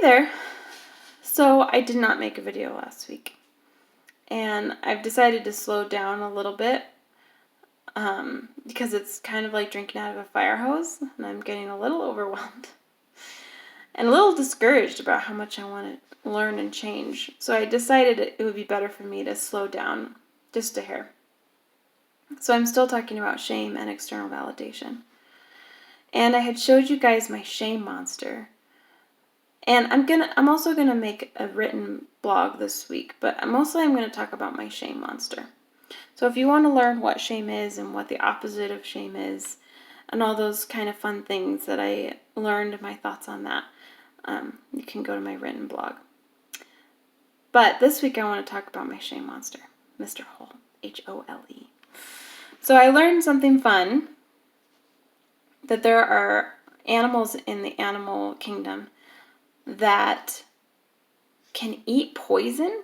there. So I did not make a video last week, and I've decided to slow down a little bit because it's kind of like drinking out of a fire hose, and I'm getting a little overwhelmed and a little discouraged about how much I want to learn and change. So I decided it would be better for me to slow down just a hair. So I'm still talking about shame and external validation. And I had showed you guys my shame monster. And I'm also gonna make a written blog this week, but mostly I'm gonna talk about my shame monster. So if you want to learn what shame is and what the opposite of shame is, and all those kind of fun things that I learned, my thoughts on that, you can go to my written blog. But this week I want to talk about my shame monster, Mr. Hole, Hole. So I learned something fun, that there are animals in the animal kingdom that can eat poison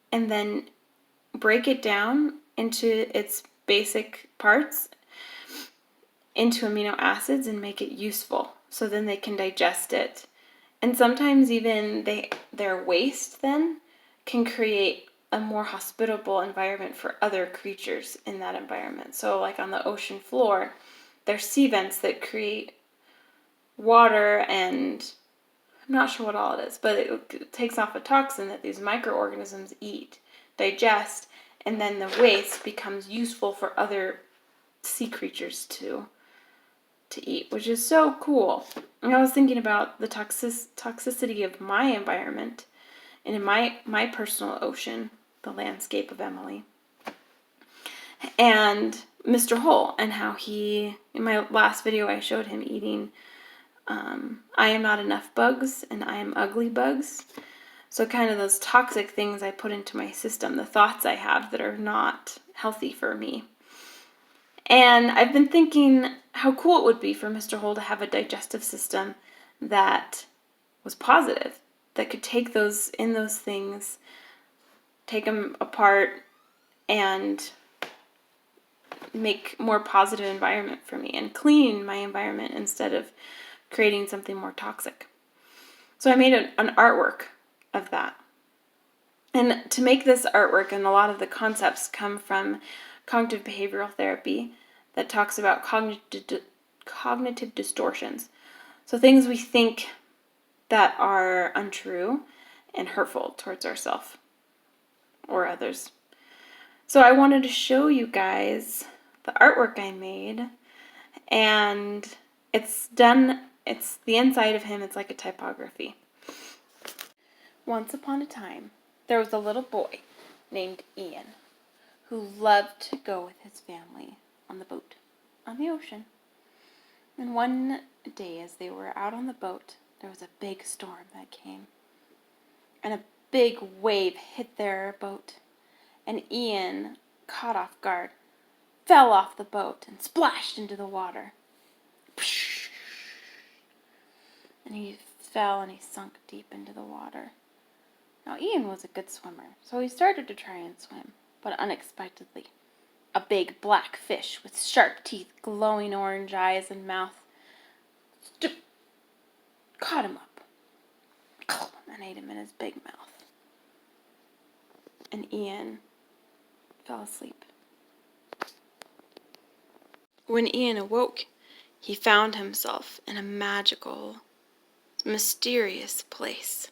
and then break it down into its basic parts, into amino acids, and make it useful. So then they can digest it. And sometimes even their waste then can create a more hospitable environment for other creatures in that environment. So like on the ocean floor, there's sea vents that create water, and I'm not sure what all it is, but it takes off a toxin that these microorganisms eat, digest, and then the waste becomes useful for other sea creatures to eat, which is so cool. And I was thinking about the toxicity of my environment and in my personal ocean, the landscape of Emily, and Mr. Hole, and how in my last video I showed him eating I am not enough bugs and I am ugly bugs. So kind of those toxic things I put into my system, the thoughts I have that are not healthy for me. And I've been thinking how cool it would be for Mr. Hole to have a digestive system that was positive, that could take those things, take them apart, and make more positive environment for me and clean my environment instead of creating something more toxic. So I made an artwork of that. And to make this artwork, and a lot of the concepts come from cognitive behavioral therapy that talks about cognitive distortions. So things we think that are untrue and hurtful towards ourselves or others. So I wanted to show you guys the artwork I made, and it's the inside of him, it's like a typography. Once upon a time, there was a little boy named Ian who loved to go with his family on the boat on the ocean. And one day as they were out on the boat, there was a big storm that came. And a big wave hit their boat. And Ian, caught off guard, fell off the boat and splashed into the water. And he fell and he sunk deep into the water. Now Ian was a good swimmer, so he started to try and swim, but unexpectedly, a big black fish with sharp teeth, glowing orange eyes and mouth caught him up and ate him in his big mouth. And Ian fell asleep. When Ian awoke, he found himself in a magical, mysterious place.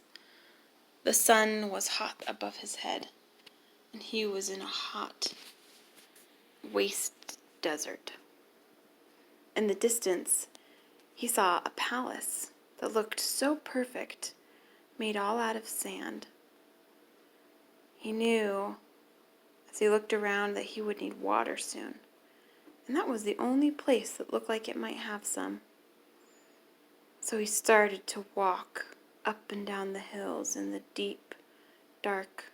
The sun was hot above his head, and he was in a hot, waste desert. In the distance, he saw a palace that looked so perfect, made all out of sand. He knew, as he looked around, that he would need water soon, and that was the only place that looked like it might have some. So he started to walk up and down the hills in the deep, dark,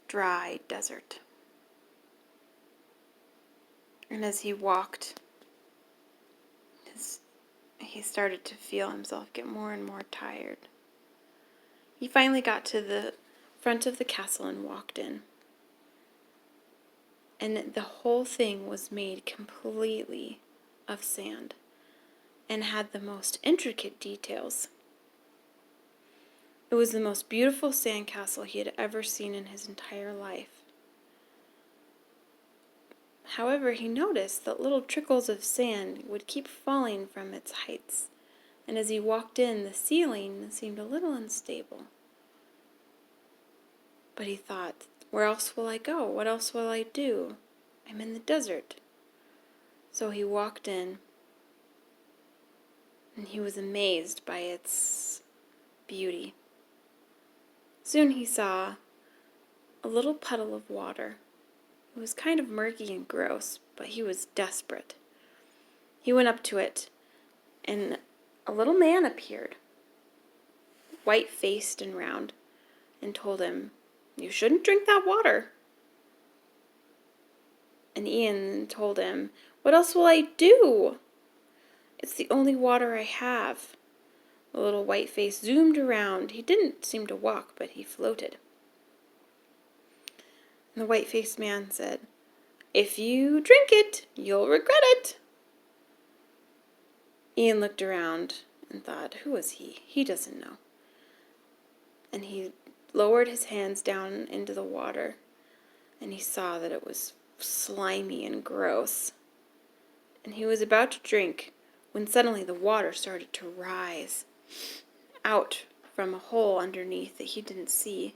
dry desert. And as he walked, he started to feel himself get more and more tired. He finally got to the front of the castle and walked in. And the whole thing was made completely of sand and had the most intricate details. It was the most beautiful sandcastle he had ever seen in his entire life. However, he noticed that little trickles of sand would keep falling from its heights, and as he walked in, the ceiling seemed a little unstable. But he thought, where else will I go? What else will I do? I'm in the desert. So he walked in, and he was amazed by its beauty. Soon he saw a little puddle of water. It was kind of murky and gross, but he was desperate. He went up to it, and a little man appeared, white-faced and round, and told him, "You shouldn't drink that water." And Ian told him, "What else will I do? It's the only water I have." The little white face zoomed around. He didn't seem to walk, but he floated. And the white-faced man said, "If you drink it, you'll regret it." Ian looked around and thought, who is he? He doesn't know. And he lowered his hands down into the water, and he saw that it was slimy and gross. And he was about to drink when suddenly the water started to rise out from a hole underneath that he didn't see,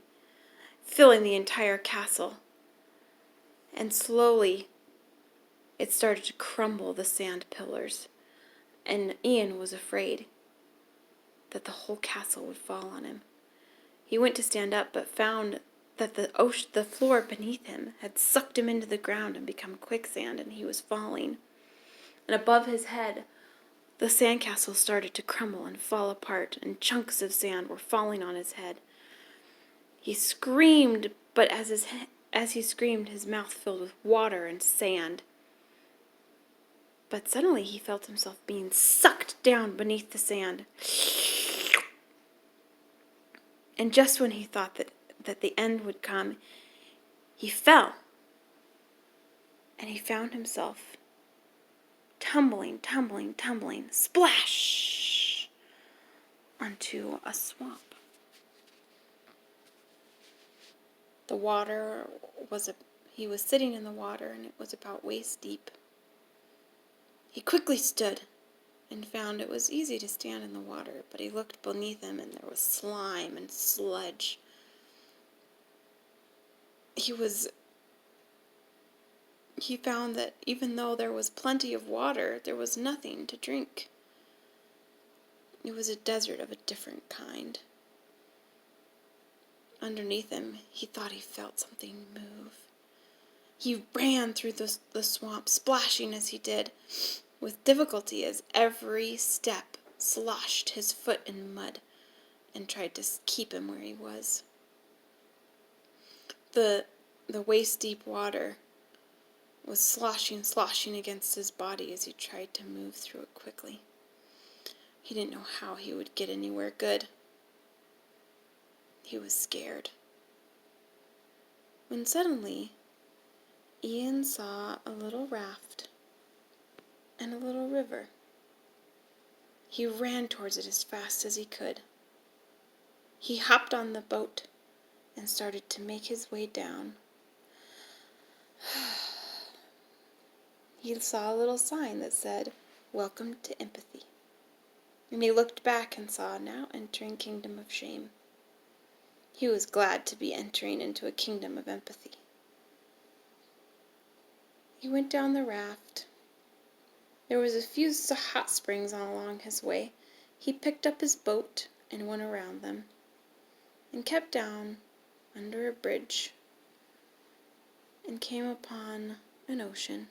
filling the entire castle. And slowly it started to crumble the sand pillars, and Ian was afraid that the whole castle would fall on him. He went to stand up, but found that the floor beneath him had sucked him into the ground and become quicksand, and he was falling. And above his head, the sandcastle started to crumble and fall apart, and chunks of sand were falling on his head. He screamed, but as he screamed, his mouth filled with water and sand. But suddenly he felt himself being sucked down beneath the sand. And just when he thought that the end would come, he fell. And he found himself tumbling, splash, onto a swamp. The water he was sitting in the water, and it was about waist deep. He quickly stood and found it was easy to stand in the water, but he looked beneath him and there was slime and sludge. He found that even though there was plenty of water, there was nothing to drink. It was a desert of a different kind. Underneath him, he thought he felt something move. He ran through the swamp, splashing as he did, with difficulty as every step sloshed his foot in mud and tried to keep him where he was. The waist-deep water was sloshing against his body as he tried to move through it quickly. He didn't know how he would get anywhere good. He was scared. When suddenly, Ian saw a little raft and a little river. He ran towards it as fast as he could. He hopped on the boat and started to make his way down. He saw a little sign that said, "Welcome to Empathy." And he looked back and saw, "Now entering Kingdom of Shame." He was glad to be entering into a kingdom of empathy. He went down the raft. There was a few hot springs along his way. He picked up his boat and went around them, and kept down under a bridge, and came upon an ocean.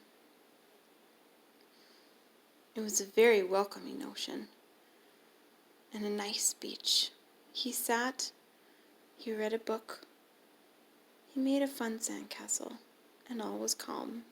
It was a very welcoming ocean, and a nice beach. He sat, he read a book, he made a fun sandcastle, and all was calm.